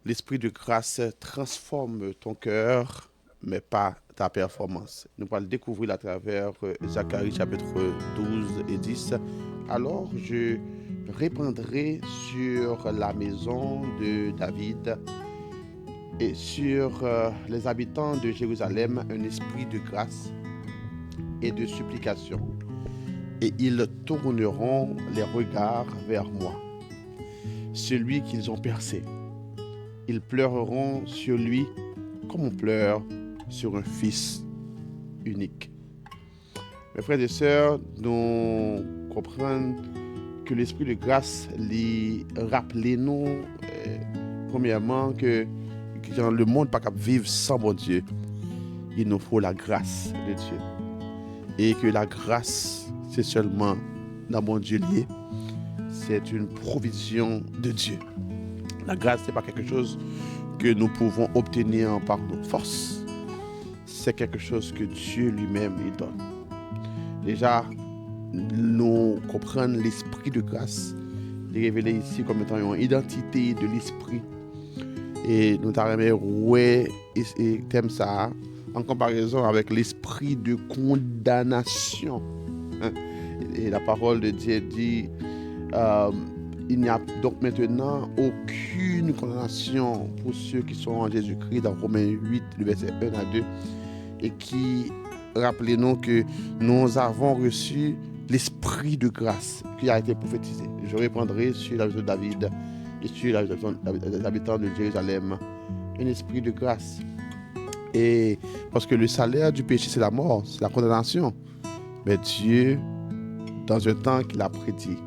l'esprit de grâce transforme ton cœur, mais pas ta performance. Nous allons le découvrir à travers Zacharie chapitre 12 et 10. Alors je répandrai sur la maison de David et sur les habitants de Jérusalem un esprit de grâce et de supplication. Et ils tourneront les regards vers moi, celui qu'ils ont percé. Ils pleureront sur lui comme on pleure sur un fils unique. Mes frères et sœurs, nous comprenons que l'esprit de grâce lui rappelle-nous premièrement que dans le monde pas capable de vivre sans bon Dieu. Il nous faut la grâce de Dieu. Et que la grâce, c'est seulement dans mon Dieu lié. C'est une provision de Dieu. La grâce, ce n'est pas quelque chose que nous pouvons obtenir par nos forces. C'est quelque chose que Dieu lui-même lui donne. Déjà, nous comprenons l'esprit de grâce, révélé ici comme étant une identité de l'esprit. Et nous t'arrêtons, ouais, et thème ça, en comparaison avec l'esprit de condamnation. Et la parole de Dieu dit, il n'y a donc maintenant aucune condamnation pour ceux qui sont en Jésus-Christ dans Romains 8, le verset 1 à 2, et qui, rappelez-nous que nous avons reçu l'esprit de grâce qui a été prophétisé. Je répondrai sur la maison de David et sur les habitants de Jérusalem un esprit de grâce. Et parce que le salaire du péché, c'est la mort, c'est la condamnation. Mais Dieu, dans un temps qu'il a prédit,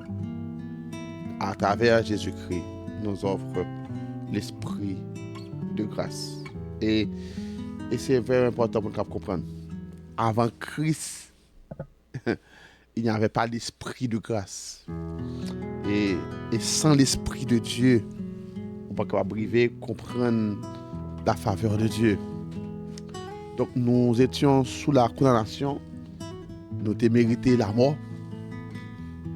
à travers Jésus-Christ, nous offre l'esprit de grâce. Et c'est vraiment important pour nous comprendre. Avant Christ, il n'y avait pas l'esprit de grâce. Et sans l'esprit de Dieu, on ne peut pas arriver à comprendre la faveur de Dieu. Donc nous étions sous la condamnation, nous avons mérité la mort,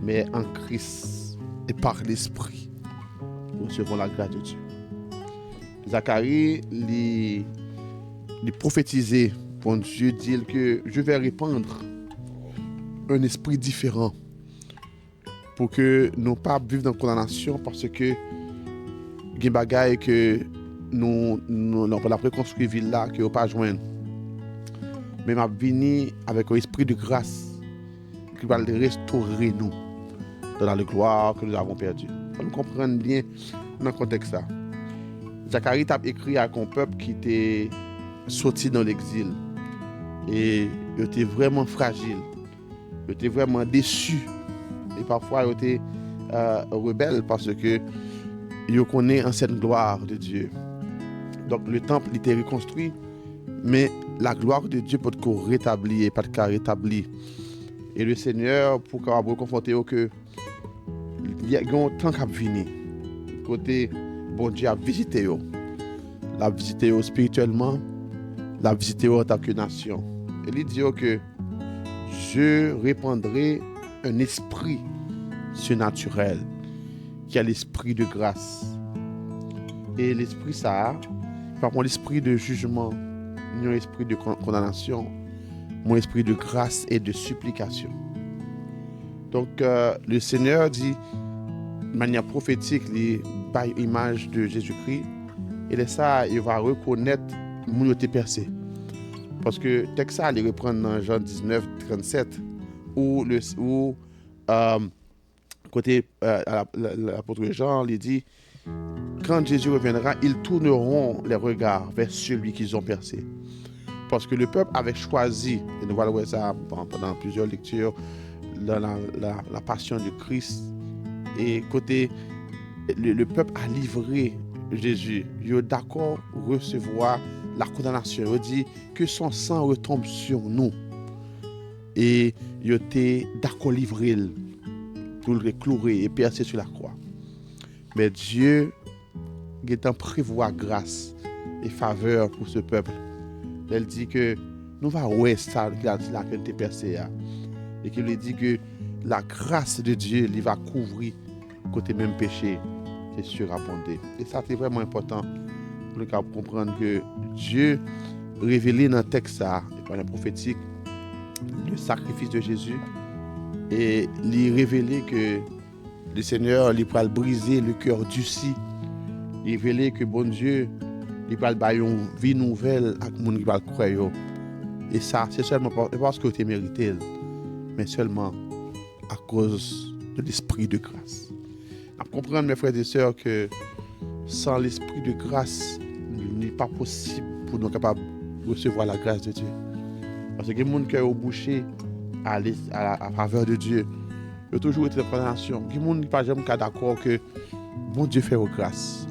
mais en Christ et par l'esprit, nous recevons la grâce de Dieu. Zacharie lui prophétisait pour Dieu dire que je vais répandre un esprit différent pour que nous ne pas vivre dans la condamnation parce que il y a des bagailles que nous avons reconstruit ville là que nous pas joindre. Mais m'a venu avec un esprit de grâce qui va restaurer nous dans la gloire que nous avons perdue. Pour nous comprendre bien dans le contexte ça. Zacharie a écrit à un peuple qui était sorti dans l'exil et il était vraiment fragile, il était vraiment déçu et parfois il était rebelle parce que il connaît ancienne gloire de Dieu. Donc le temple était reconstruit, mais la gloire de Dieu peut être rétablie et pas de rétablie. Et le Seigneur, pour qu'on soit confronté au que il y a un temps qui a venu, côté bon Dieu a visité eux, l'a visité eux spirituellement, l'a visité eux en tant que nation. Et il dit que je répandrai un esprit surnaturel qui est l'esprit de grâce. Et l'esprit ça, pas mon esprit de jugement, ni un esprit de condamnation, mon esprit de grâce et de supplication. Donc le Seigneur dit de manière prophétique, par image de Jésus-Christ, et de ça, il va reconnaître mon été percé. Parce que le texte ça, il reprend dans Jean 19, 37, où côté l'apôtre Jean, il dit, quand Jésus reviendra, ils tourneront les regards vers celui qu'ils ont percé. Parce que le peuple avait choisi, et nous voyons ça pendant plusieurs lectures, la passion de Christ. Et côté, le peuple a livré Jésus. Il est d'accord recevoir la condamnation. Il dit que son sang retombe sur nous. Et il était d'accord livrer pour le clouer et percer sur la croix. Mais Dieu est en prévoir grâce et faveur pour ce peuple. Elle dit que nous va ouais ça qu'il a dit là que t'es percé et qu'il lui dit que la grâce de Dieu lui va couvrir côté même péché c'est surabondé. Et ça c'est vraiment important pour nous comprendre que Dieu révélé dans le texte ça, par la prophétique, le sacrifice de Jésus, et lui révéler que le Seigneur lui va briser le cœur durci, révéler que bon Dieu il va bailler une vie nouvelle à monde qui va croire. Et ça, c'est seulement parce que tu mérité, mais seulement à cause de l'esprit de grâce. À comprendre, mes frères et sœurs, que sans l'esprit de grâce, il n'est pas possible pour nous capables de recevoir la grâce de Dieu. Parce que les gens qui sont bouchés à la faveur de Dieu, il a toujours été de condamnation. Les gens qui ne sont pas jamais d'accord que bon Dieu fait grâce.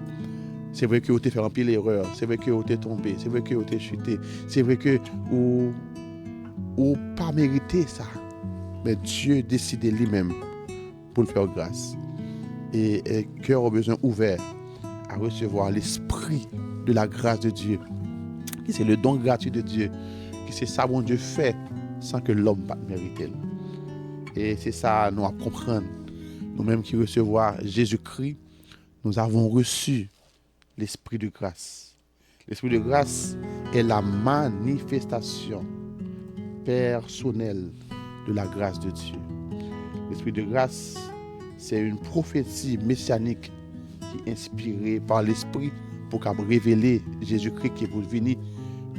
C'est vrai que vous avez fait un pile d'erreurs, c'est vrai que vous avez tombé, c'est vrai que vous avez chuté, c'est vrai que vous n'avez pas mérité ça. Mais Dieu décide lui-même pour le faire grâce. Et le cœur a besoin ouvert à recevoir l'esprit de la grâce de Dieu. Qui c'est le don gratuit de Dieu. Qui c'est ça bon Dieu fait sans que l'homme ne mérite. Et c'est ça nous à comprendre. Nous-mêmes qui recevons Jésus-Christ, nous avons reçu l'esprit de grâce. L'esprit de grâce est la manifestation personnelle de la grâce de Dieu. L'esprit de grâce, c'est une prophétie messianique qui est inspirée par l'esprit pour révéler Jésus-Christ qui est pour venir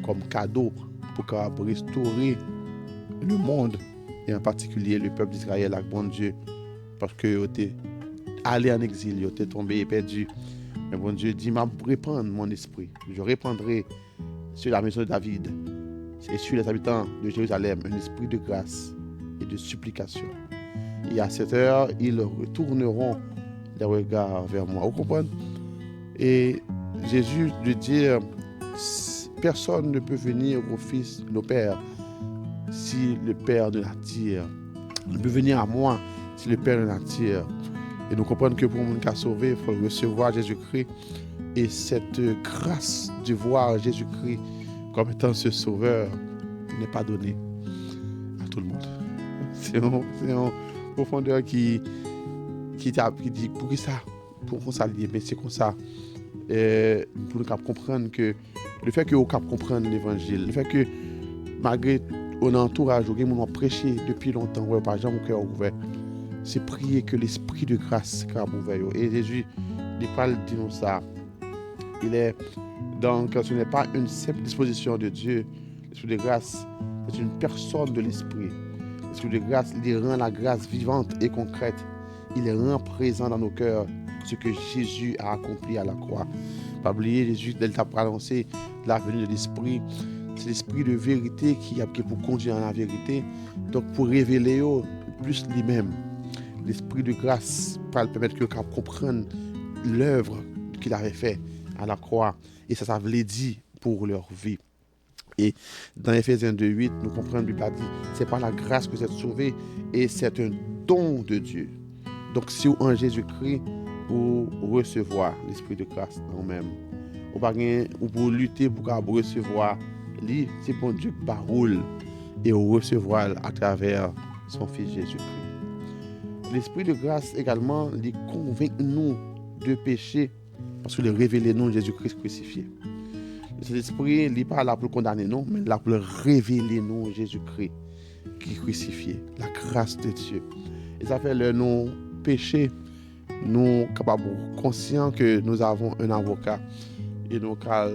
comme cadeau pour restaurer le monde et en particulier le peuple d'Israël avec bon Dieu parce que était allé en exil, il était tombé et perdu. Mais bon Dieu dit, m'a répandre mon esprit. Je répandrai sur la maison de David et sur les habitants de Jérusalem un esprit de grâce et de supplication. Et à cette heure, ils retourneront les regards vers moi. Vous comprenez? Et Jésus de dire, personne ne peut venir au Fils, au Père, si le Père ne l'attire. Il peut venir à moi si le Père ne l'attire. Et nous comprenons que pour mon cas sauvé, il faut recevoir Jésus-Christ. Et cette grâce de voir Jésus-Christ comme étant ce sauveur n'est pas donnée à tout le monde. C'est une profondeur qui dit pour qui ça? Pour qu'on s'allie, mais c'est comme ça. Pour nous comprendre que le fait que nous comprendre l'évangile, le fait que malgré mon entourage, nous avons prêché depuis longtemps, par exemple, mon cœur ouvert. C'est prier que l'esprit de grâce soit ouvert. Et Jésus, il parle de nous ça. Il est donc, ce n'est pas une simple disposition de Dieu. L'esprit de grâce, c'est une personne de l'esprit. L'esprit de grâce, il rend la grâce vivante et concrète. Il rend présent dans nos cœurs ce que Jésus a accompli à la croix. Pas oublier, Jésus, dès qu'il a annoncé la venue de l'esprit, c'est l'esprit de vérité qui a pour conduire à la vérité. Donc, pour révéler plus lui-même. L'esprit de grâce pour permettre que nous comprenions l'œuvre qu'il avait fait à la croix. Et ça veut dire pour leur vie. Et dans Ephésiens 2:8, nous comprenons, Bible a dit, c'est par la grâce que vous êtes sauvés et c'est un don de Dieu. Donc si vous en Jésus-Christ, vous recevoir l'esprit de grâce en vous-même. Ou pour lutter pour recevoir, c'est bon Dieu qui parole et vous recevoir à travers son Fils Jésus-Christ. L'esprit de grâce également, il convainc nous de péché parce qu'il révèle nous Jésus-Christ crucifié. Cet esprit, il n'est pas là pour condamner nous, mais là pour révéler nous Jésus-Christ qui est crucifié, la grâce de Dieu. Et ça fait le nous péché, nous capables conscients que nous avons un avocat et nous à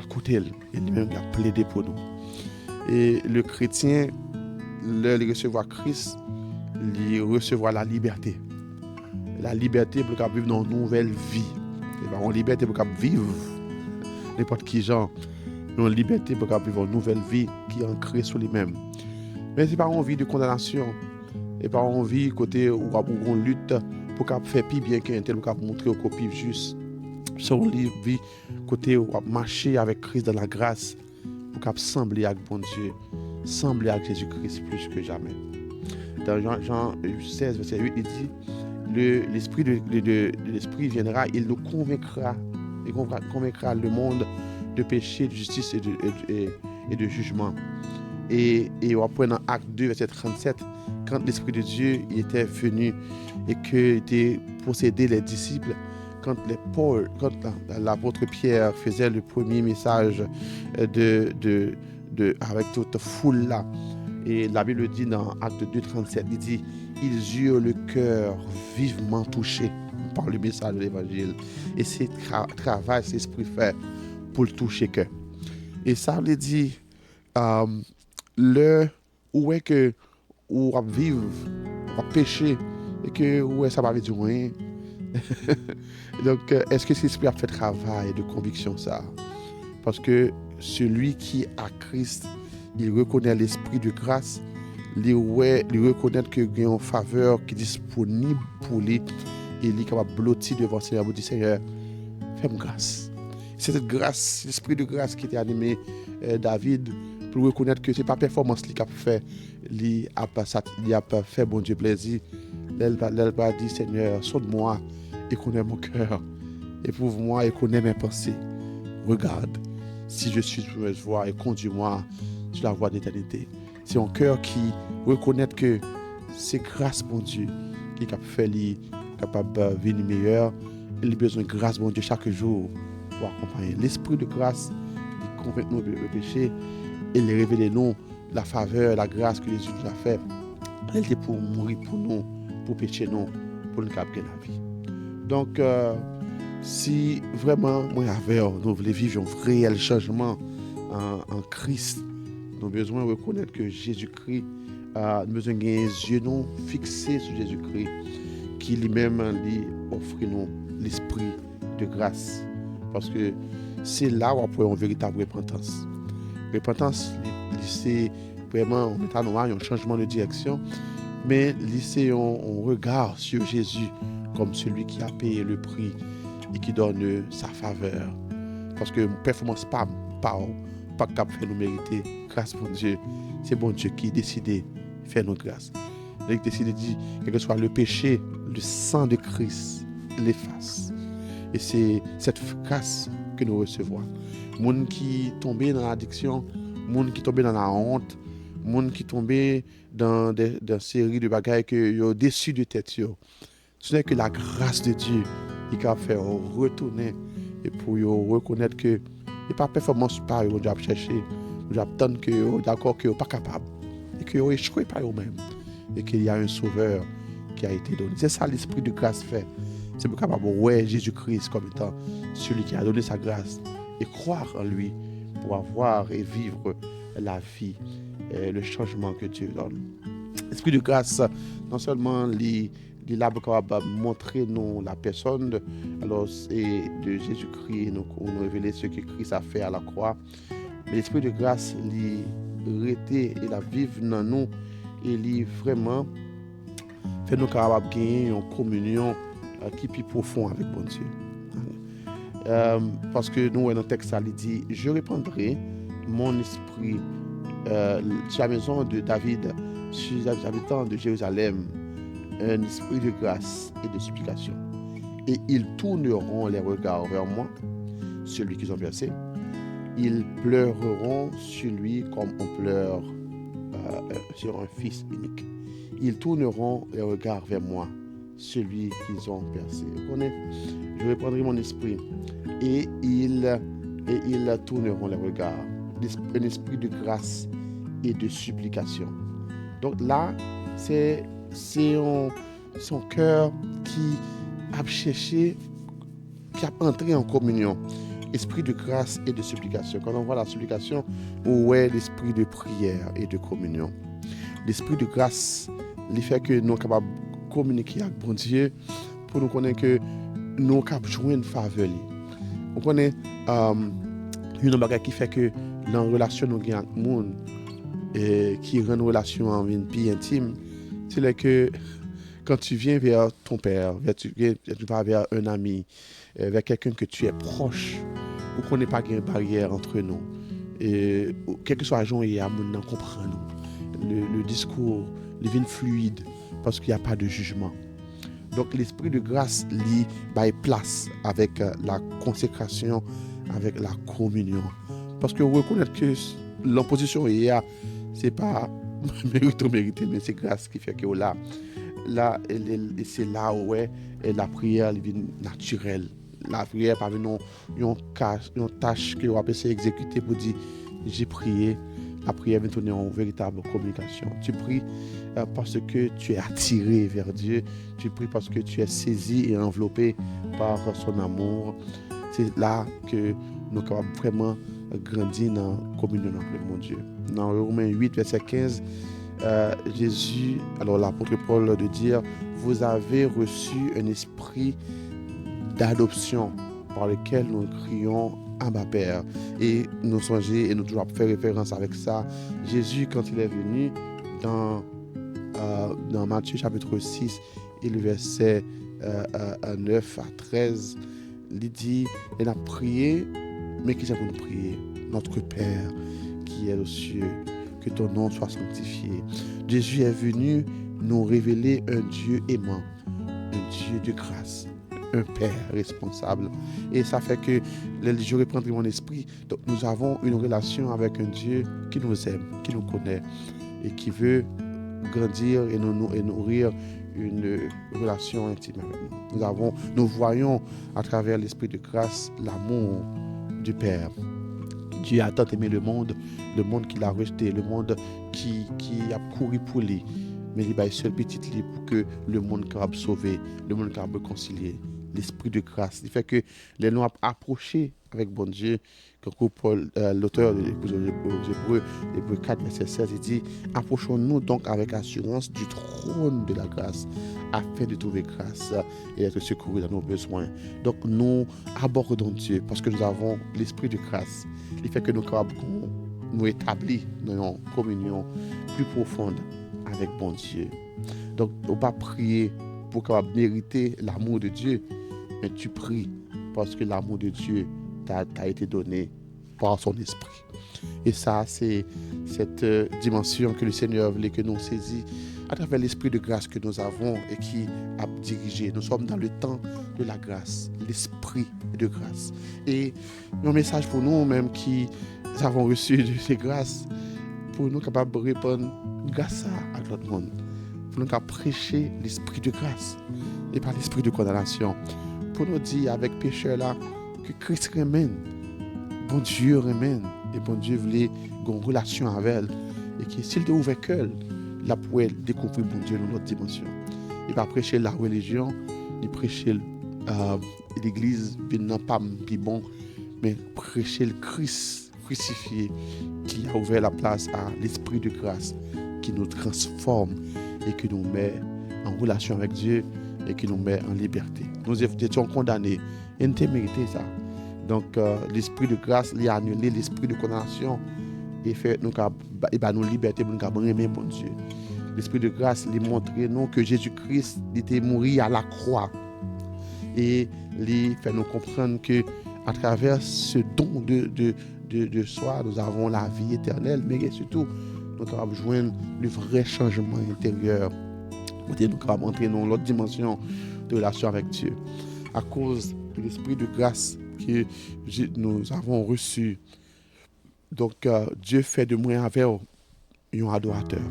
côté, et lui-même il a plaidé pour nous. Et le chrétien, il recevoir Christ, il recevoir la liberté. La liberté pour vivre dans une nouvelle vie. Et bien, on liberté pour vivre n'importe qui genre. Une liberté pour vivre une nouvelle vie qui est ancrée sur lui-même. Mais c'est pas envie de condamnation. Et pas envie côté où on lutte pour faire plus bien qu'un tel pour montrer au copie juste. Son vie côté où marcher avec Christ dans la grâce pour sembler avec bon Dieu, sembler avec Jésus-Christ plus que jamais. Dans Jean 16, verset 8, il dit l'esprit de l'esprit viendra, il nous convaincra, le monde de péché, de justice et de jugement. Et on apprend dans Acte 2, verset 37, quand l'Esprit de Dieu il était venu et qu'il était possédé les disciples, quand l'apôtre Pierre faisait le premier message avec toute foule là, et la Bible dit dans Acte 2:37, il dit, ils eurent le cœur vivement touché par le message de l'évangile. Et c'est travail, c'est l'esprit fait pour le toucher cœur. Et ça veut dire, où est que on va vivre, on va pécher, et que où est ça va dire rien. Donc, est-ce que cet esprit a fait travail de conviction ça? Parce que celui qui a Christ, il reconnaît l'esprit de grâce, il reconnaît que il y a une faveur qui est disponible pour lui, et il est capable de blottir devant le Seigneur, pour dire Seigneur, fais-moi grâce. C'est cette grâce, l'esprit de grâce qui était animé David, pour reconnaître que ce n'est pas performance qu'il a fait, il a pas fait bon Dieu plaisir. Elle va dire Seigneur, sonde-moi et connais mon cœur, éprouve-moi et connais mes pensées. Regarde si je suis sur mauvaise voie et conduis-moi sur la voie d'éternité. C'est un cœur qui reconnaît que c'est grâce, mon Dieu, qui est capable de venir meilleur. Il a besoin de grâce, mon Dieu, chaque jour pour accompagner. L'esprit de grâce, il convainc nous de péché et il révèle nous la faveur, la grâce que Jésus nous a fait. Elle était pour mourir pour nous, pour pécher nous, pour nous gagner la vie. Donc, si vraiment, moi, nous voulons vivre un réel changement en Christ, nous avons besoin de reconnaître que Jésus-Christ, nous avons besoin de les yeux nous fixés sur Jésus-Christ, qui lui-même lui offre nous l'esprit de grâce. Parce que c'est là où on peut avoir une véritable repentance. Repentance, c'est vraiment un changement de direction, mais c'est un regard sur Jésus comme celui qui a payé le prix et qui donne sa faveur. Parce que performance pas capable de faire nous mériter. Grâce pour Dieu. C'est bon Dieu qui décide de faire nos grâces. Il décide de dire, quel que soit le péché, le sang de Christ l'efface. Et c'est cette grâce que nous recevons. Moun qui tombé dans l'addiction, moun qui tombé dans la honte, moun qui tombé dans des séries de bagailles que yo déçu de tête. Ce n'est que la grâce de Dieu qui a fait retourner et pour reconnaître que et pas performance par eux, on doit chercher, on doit attendre que vous d'accord que vous pas capable et que vous échouez par vous-même et qu'il y a un sauveur qui a été donné. C'est ça l'esprit de grâce fait. C'est pour capable ouais Jésus-Christ comme étant celui qui a donné sa grâce et croire en lui pour avoir et vivre la vie et le changement que Dieu donne. L'esprit de grâce non seulement il a capable de montrer nous la personne de Jésus-Christ, nous révéler ce que Christ a fait à la croix. Mais l'esprit de grâce, il rester et la vivre dans nous et il vraiment fait nous capables de gagner une communion qui est plus profonde avec bon Dieu. Parce que nous, dans le texte, il dit, je répandrai mon esprit sur la maison de David, sur les habitants de Jérusalem, un esprit de grâce et de supplication. Et ils tourneront les regards vers moi, celui qu'ils ont versé. Ils pleureront sur lui comme on pleure sur un fils unique. Ils tourneront les regards vers moi, celui qu'ils ont percé. Vous connaissez? Je répandrai mon esprit et ils tourneront les regards. Un esprit de grâce et de supplication. Donc là, c'est son cœur qui a cherché, qui a entré en communion. Esprit de grâce et de supplication. Quand on voit la supplication, où est l'esprit de prière et de communion. L'esprit de grâce, il fait que nous sommes capables de communiquer avec bon Dieu pour nous connaître que nous sommes capables de jouer une faveur. Vous connaissez une chose qui fait que dans la relation nous avons avec le monde, qui rend une relation en une plus intime, c'est que quand tu viens vers ton père, tu vas vers un ami, vers quelqu'un que tu es proche, ou qu'on n'ait pas de barrière entre nous, et quel que soit l'argent, il y a un comprend le discours, il vient fluide, parce qu'il n'y a pas de jugement. Donc l'esprit de grâce lui baille place avec la consécration, avec la communion. Parce que reconnaître que l'opposition il y a, c'est pas mérité, mais c'est grâce qui fait que là, là, c'est là où la prière est naturelle. La prière parmi nous, une tâche que on peut exécuter pour dire j'ai prié. La prière vient tourner en véritable communication. Tu pries parce que tu es attiré vers Dieu. Tu pries parce que tu es saisi et enveloppé par son amour. C'est là que nous sommes vraiment grandir dans la communion avec mon Dieu. Dans Romains 8, verset 15, Jésus, alors l'apôtre Paul de dire, vous avez reçu un esprit d'adoption par lequel nous crions Abba Père. Et nous songeons et nous devons faire référence avec ça. Jésus, quand il est venu dans Matthieu chapitre 6 et le verset 9 à 13, il dit, il a prié, mais qui c'est pour nous prier? Notre Père qui est aux cieux, que ton nom soit sanctifié. Jésus est venu nous révéler un Dieu aimant, un Dieu de grâce, un Père responsable. Et ça fait que je reprends mon esprit. Donc nous avons une relation avec un Dieu qui nous aime, qui nous connaît et qui veut grandir et nourrir une relation intime avec nous. Nous voyons à travers l'esprit de grâce l'amour du Père. Dieu a tant aimé le monde qu'il a rejeté, le monde qui a couru pour lui. Mais il a une seule petite livre pour que le monde capable sauver, le monde capable réconcilier. L'esprit de grâce. Il fait que les nous approcher avec bon Dieu, comme Paul, l'auteur de l'Hébreu 4, verset 16, il dit, approchons-nous donc avec assurance du trône de la grâce, afin de trouver grâce et d'être secourus dans nos besoins. Donc nous abordons Dieu parce que nous avons l'esprit de grâce. Il fait que nous établir dans une communion plus profonde avec bon Dieu. Donc on ne va pas prier pour mériter l'amour de Dieu, mais tu pries parce que l'amour de Dieu t'a été donné par son esprit. Et ça, c'est cette dimension que le Seigneur voulait que nous saisissions à travers l'esprit de grâce que nous avons et qui a dirigé. Nous sommes dans le temps de la grâce, l'esprit de grâce. Et un message pour nous même qui avons reçu de ces grâces, pour nous capables de répondre grâce à l'autre monde. Pour nous prêcher l'esprit de grâce et pas l'esprit de condamnation. Pour nous dire avec pécheur là que Christ remène, bon Dieu remène, et bon Dieu voulait une relation avec elle, et que s'il te ouvre cœur, là pour elle découvrir bon Dieu dans notre dimension. Et pas prêcher la religion, ni prêcher l'église, non pas bon, mais prêcher le Christ crucifié qui a ouvert la place à l'esprit de grâce qui nous transforme et qui nous met en relation avec Dieu et qui nous met en liberté. Nous étions condamnés et nous avons mérité ça. Donc l'esprit de grâce il a annulé l'esprit de condamnation et fait nous liberté pour nous aimer bon Dieu. L'esprit de grâce il montre nous que Jésus-Christ était mort à la croix et il fait nous comprendre que à travers ce don de soi, nous avons la vie éternelle, mais surtout nous avons joindre le vrai changement intérieur. Nous avons entrer dans l'autre dimension de relation avec Dieu. À cause de l'esprit de grâce que nous avons reçu. Donc, Dieu fait de moi avec un adorateur.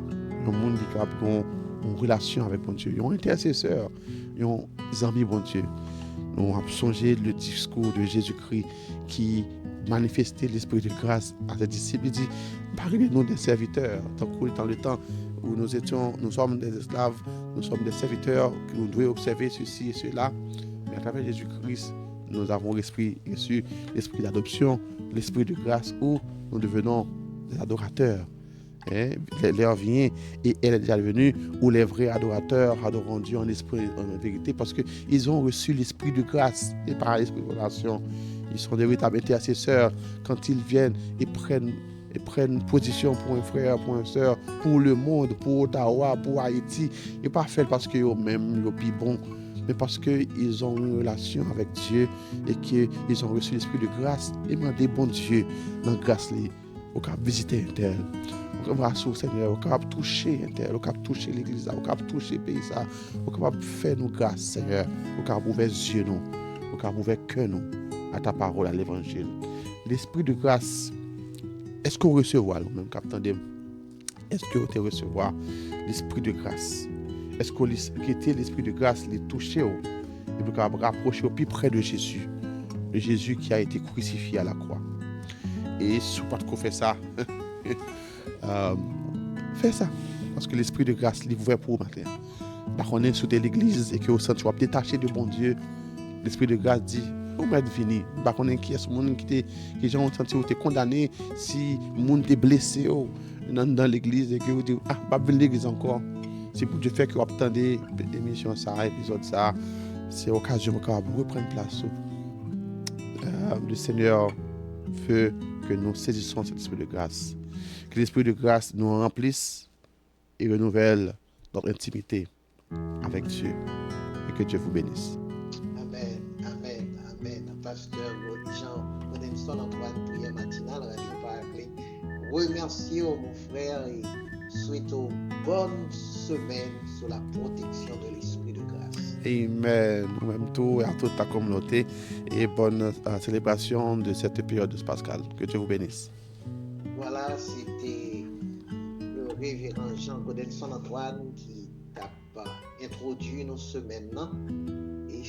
Un monde qui a une relation avec bon Dieu. Un intercesseur. Un ami bon Dieu. Nous avons songé le discours de Jésus-Christ qui manifestait l'esprit de grâce à ses disciples. Il dit, parlez-nous des serviteurs. Dans le temps où nous sommes des esclaves, nous sommes des serviteurs, que nous devons observer ceci et cela. Mais à travers Jésus-Christ, nous avons reçu l'esprit d'adoption, l'esprit de grâce, où nous devenons des adorateurs. L'heure vient et elle est déjà venue où les vrais adorateurs adoreront Dieu en esprit et en vérité parce qu'ils ont reçu l'esprit de grâce et par l'esprit de relation. Ils sont des véritables intercesseurs quand ils viennent et prennent position pour un frère, pour une soeur, pour le monde, pour Ottawa, pour Haïti. Et pas fait parce qu'eux-mêmes, ils sont bons, mais parce qu'ils ont une relation avec Dieu et qu'ils ont reçu l'esprit de grâce et demandé bon Dieu dans la grâce, au cap visiter un tel. On va sur Seigneur, on capable toucher un tel, on capable toucher l'église, on capable toucher le pays, on capable faire nos grâces, Seigneur, on capable ouvrir les yeux, on capable ouvrir le cœur à ta parole, à l'évangile. L'esprit de grâce, est-ce qu'on recevra, même capitaine, est-ce que vous recevra l'esprit de grâce? est-ce que était l'esprit de grâce les toucher et puis qu'on rapprocher au plus près de Jésus, le Jésus qui a été crucifié à la croix. Et si vous ne fait ça, fais ça. Parce que l'esprit de grâce est ouvert pour vous maintenant. Parce qu'on est sous l'église et que vous sentez détaché de bon Dieu, l'esprit de grâce dit, vous m'êtes venu. Parce qu'on est qui est ce monde qui les gens ont senti que vous êtes condamné si le monde est blessé dans l'église et que vous dites, pas venir l'église encore. C'est pour Dieu faire que vous attendez l'émission, ça, épisode, ça. C'est l'occasion de reprendre place. Le Seigneur veut que nous saisissons cet esprit de grâce. Que l'esprit de grâce nous remplisse et renouvelle notre intimité avec Dieu. Et que Dieu vous bénisse. Amen, amen, amen. Pasteur Jean Godinson Antoine, prière matinale, Radio Paraclet. Remercie mon frère et souhaite une bonne semaine sous la protection de l'esprit de grâce. Amen. Nous-mêmes tout et à toute ta communauté et bonne célébration de cette période pascale. Que Dieu vous bénisse. Voilà, c'était le révérend Jean Godinson Antoine qui t'a introduit nos semaines. Et